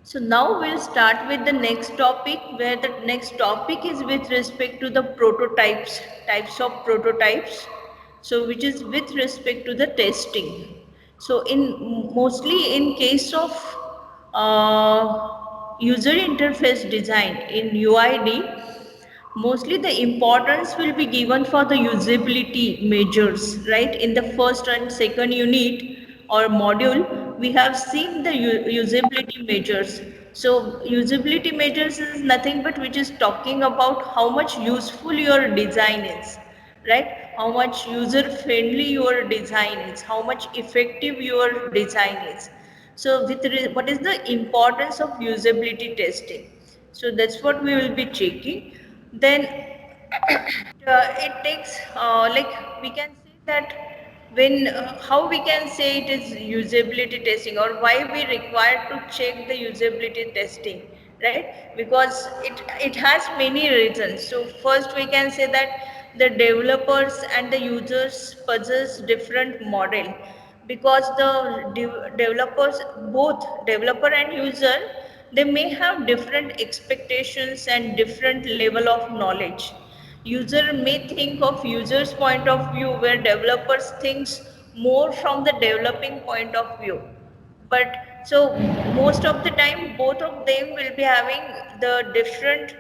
So now we'll start with the next topic, where the next topic is with respect to the prototypes, types of prototypes. So which is with respect to the testing. So in mostly in case of user interface design in UID, mostly the importance will be given for the usability measures, right? In the first and second unit or module, we have seen the usability measures. So usability measures is nothing but which is talking about how much useful your design is, right? How much user friendly your design is, how much effective your design is. So what is the importance of usability testing? So that's what we will be checking. Then it takes like we can say that when how we can say it is usability testing, or why we require to check the usability testing, right? Because it has many reasons. So first we can say that the developers and the users possess different model, because the developers, both developer and user, they may have different expectations and different level of knowledge. User may think of user's point of view, where developers thinks more from the developing point of view. But so most of the time both of them will be having the different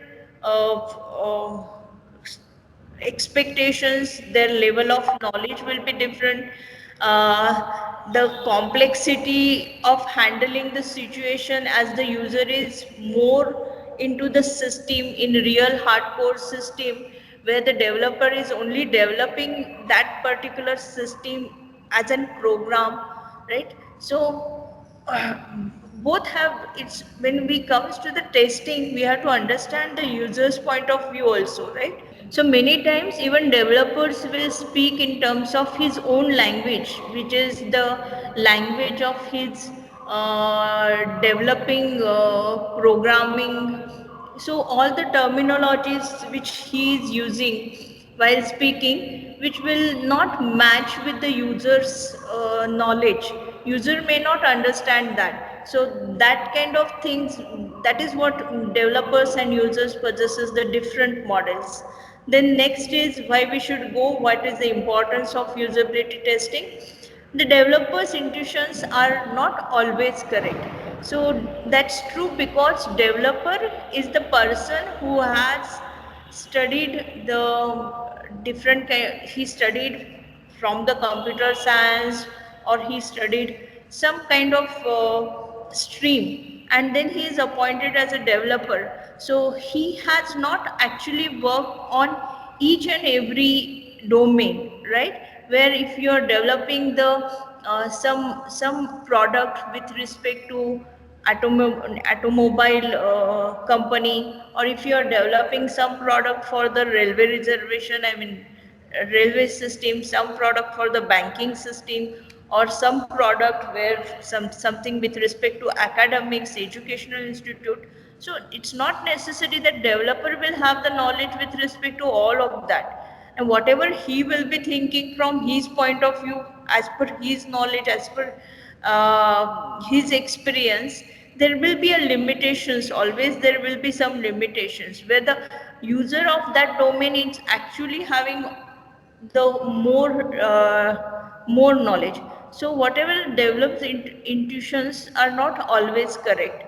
expectations, their level of knowledge will be different. The complexity of handling the situation, as the user is more into the system, in real hardcore system, where the developer is only developing that particular system as a program, right? So both have it's when we comes to the testing, we have to understand the user's point of view also, right? So many times even developers will speak in terms of his own language, which is the language of his developing programming. So all the terminologies which he is using while speaking, which will not match with the user's knowledge. User may not understand that. So that kind of things, that is what developers and users possesses the different models. Then next is why we should go, what is the importance of usability testing. The developers' intuitions are not always correct. So that's true, because developer is the person who has studied the different kind, he studied from the computer science, or he studied some kind of stream, and then he is appointed as a developer. So he has not actually worked on each and every domain, right? Where if you are developing the some product with respect to automobile company, or if you are developing some product for the railway reservation, I mean railway system, some product for the banking system, or some product where something with respect to academics, educational institute. So it's not necessary that developer will have the knowledge with respect to all of that. And whatever he will be thinking from his point of view, as per his knowledge, as per his experience, there will be a limitations, always there will be some limitations, where the user of that domain is actually having the more knowledge. So whatever develops intuitions are not always correct.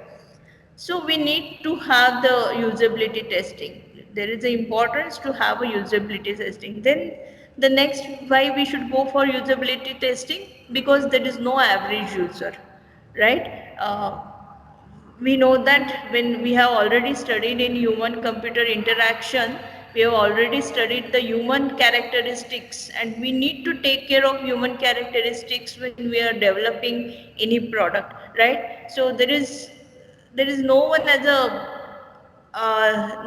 So we need to have the usability testing. There is an importance to have a usability testing. Then the next, why we should go for usability testing, because there is no average user, right? We know that when we have already studied in human computer interaction, we have already studied the human characteristics, and we need to take care of human characteristics when we are developing any product, right? So there is no one as a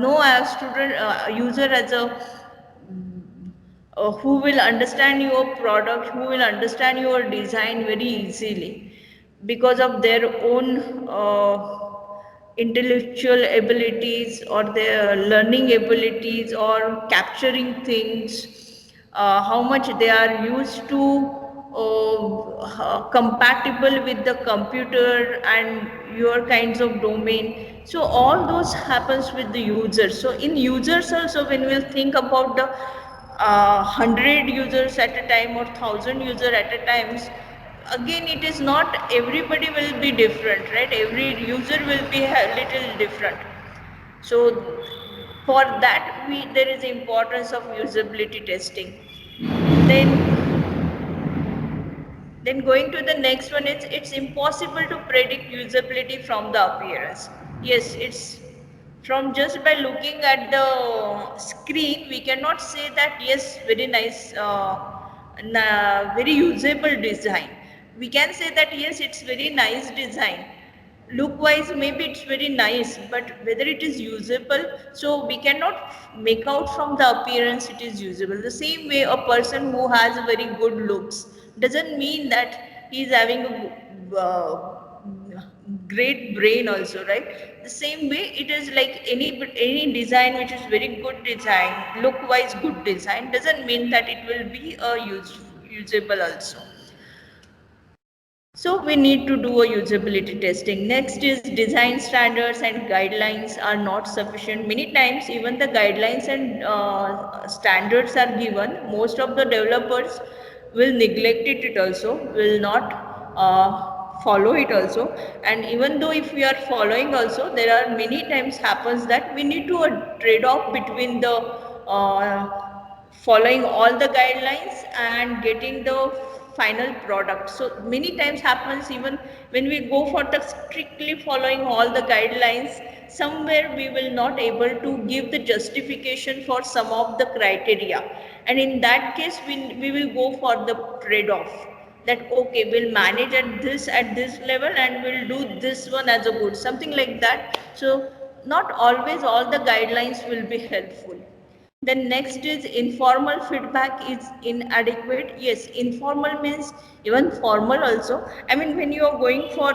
no as student user as a who will understand your product, who will understand your design very easily, because of their own intellectual abilities, or their learning abilities, or capturing things, how much they are used to compatible with the computer and your kinds of domain. So all those happens with the users. So in users also, when we'll think about the 100 users at a time or 1000 user at a times, again it is not everybody will be different, right? Every user will be a little different. So for that there is importance of usability testing. Then then going to the next one, it's impossible to predict usability from the appearance. Yes, it's from just by looking at the screen we cannot say that yes, very nice, very usable design. We can say that yes, it's very nice design, look wise maybe it's very nice, but whether it is usable, so we cannot make out from the appearance it is usable. The same way a person who has a very good looks doesn't mean that he is having a great brain also, right? The same way it is like any design which is very good design, look wise good design, doesn't mean that it will be a usable also. So we need to do a usability testing. Next is design standards and guidelines are not sufficient. Many times even the guidelines and standards are given. Most of the developers will neglect it also, will not follow it also. And even though if we are following also, there are many times happens that we need to trade off between the following all the guidelines and getting the final product. So many times happens even when we go for the strictly following all the guidelines, somewhere we will not able to give the justification for some of the criteria, and in that case we will go for the trade-off that okay, we'll manage at this level and we'll do this one as a good, something like that. So not always all the guidelines will be helpful. Then next is informal feedback is inadequate. Yes, informal means even formal also. I mean, when you are going for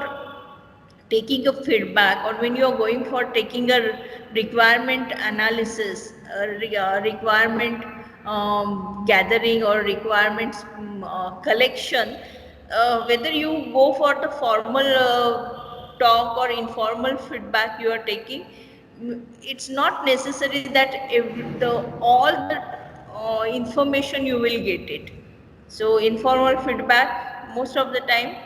taking a feedback or when you are going for taking a requirement analysis, requirement gathering or requirements collection, whether you go for the formal talk or informal feedback you are taking, it's not necessary that all the information you will get it. So informal feedback most of the time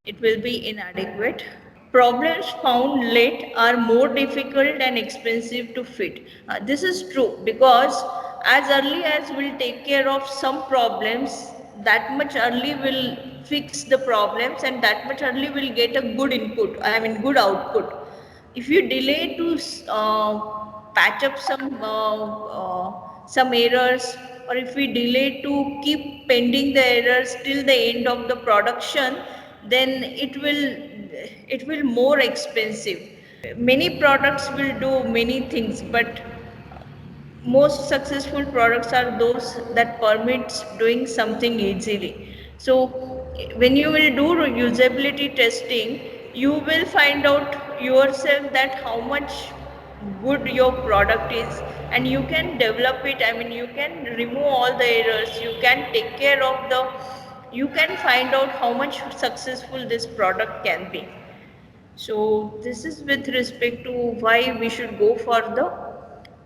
it will be inadequate. Problems found late are more difficult and expensive to fit. This is true because as early as we'll take care of some problems, that much early will fix the problems and that much early will get a good input, I mean good output. If you delay to patch up some errors, or if we delay to keep pending the errors till the end of the production, then it will more expensive. Many products will do many things, but most successful products are those that permits doing something easily. So when you will do usability testing, you will find out yourself that how much good your product is, and you can develop it. I mean, you can remove all the errors, you can take care of the, you can find out how much successful this product can be. So this is with respect to why we should go for the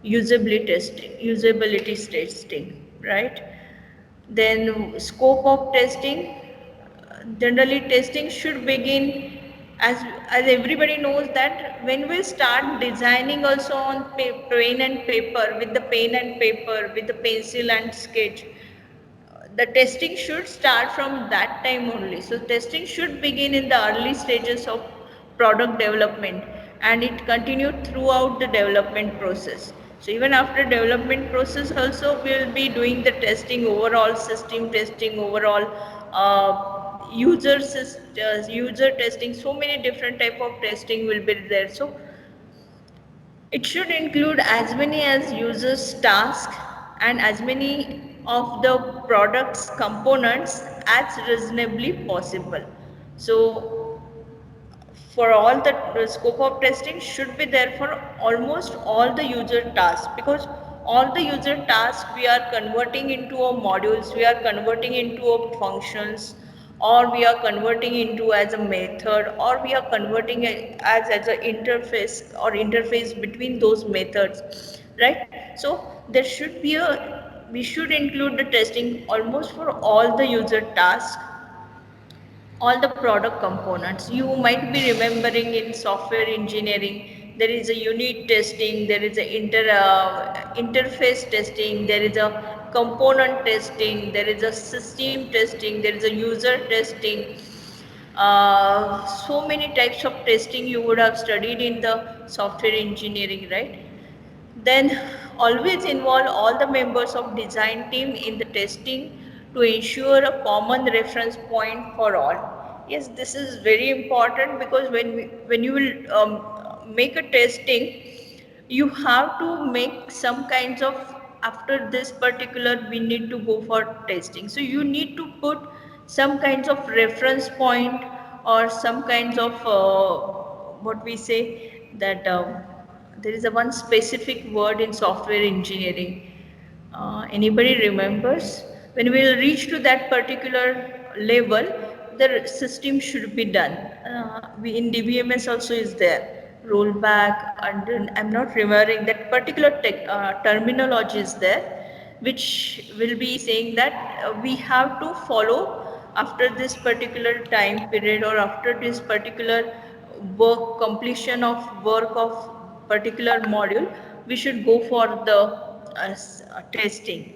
usability testing, right? Then scope of testing. Generally, testing should begin as everybody knows that when we start designing also on pen and paper, with the pen and paper, with the pencil and sketch, the testing should start from that time only. So testing should begin in the early stages of product development and it continued throughout the development process. So even after development process also we will be doing the testing, overall system testing, overall user testing. So many different type of testing will be there. So it should include as many as users tasks and as many of the product's components as reasonably possible. So for all the scope of testing should be there for almost all the user tasks, because all the user tasks we are converting into a modules, we are converting into a functions, or we are converting into as a method, or we are converting it as an interface or interface between those methods, right? So there should be a, we should include the testing almost for all the user tasks, all the product components. You might be remembering in software engineering, there is a unit testing, there is a interface testing, there is a component testing, there is a system testing, there is a user testing. So many types of testing you would have studied in the software engineering, right? Then always involve all the members of design team in the testing to ensure a common reference point for all. Yes, this is very important because when you will make a testing, you have to make some kinds of, after this particular we need to go for testing. So you need to put some kinds of reference point or some kinds of what we say that there is a one specific word in software engineering. Anybody remembers? When we will reach to that particular level, the system should be done. We in DBMS also is there. Rollback, and I'm not remembering that particular terminology is there, which will be saying that we have to follow after this particular time period or after this particular work completion of work of particular module, we should go for the testing.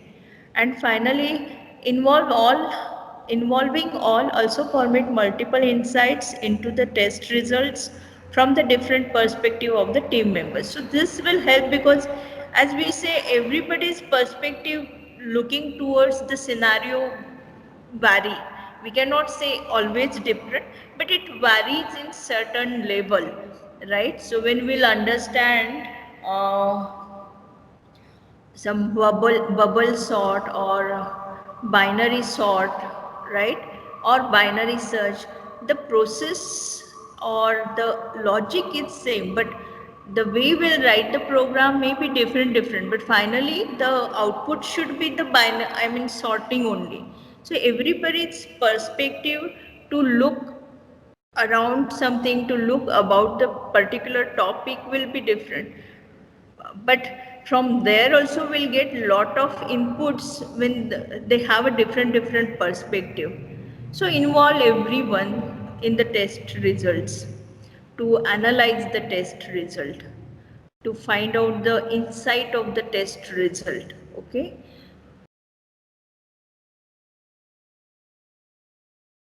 And finally, involve all involving all also permit multiple insights into the test results from the different perspective of the team members. So this will help because, as we say, everybody's perspective looking towards the scenario vary. We cannot say always different, but it varies in certain level, right? So when we'll understand some bubble sort or binary sort, right, or binary search, the process or the logic is same, but the way we'll write the program may be different, but finally the output should be the binary, I mean sorting only. So everybody's perspective to look around something, to look about the particular topic will be different, but from there also we'll get lot of inputs when they have a different perspective. So involve everyone in the test results, to analyze the test result, to find out the insight of the test result. Okay,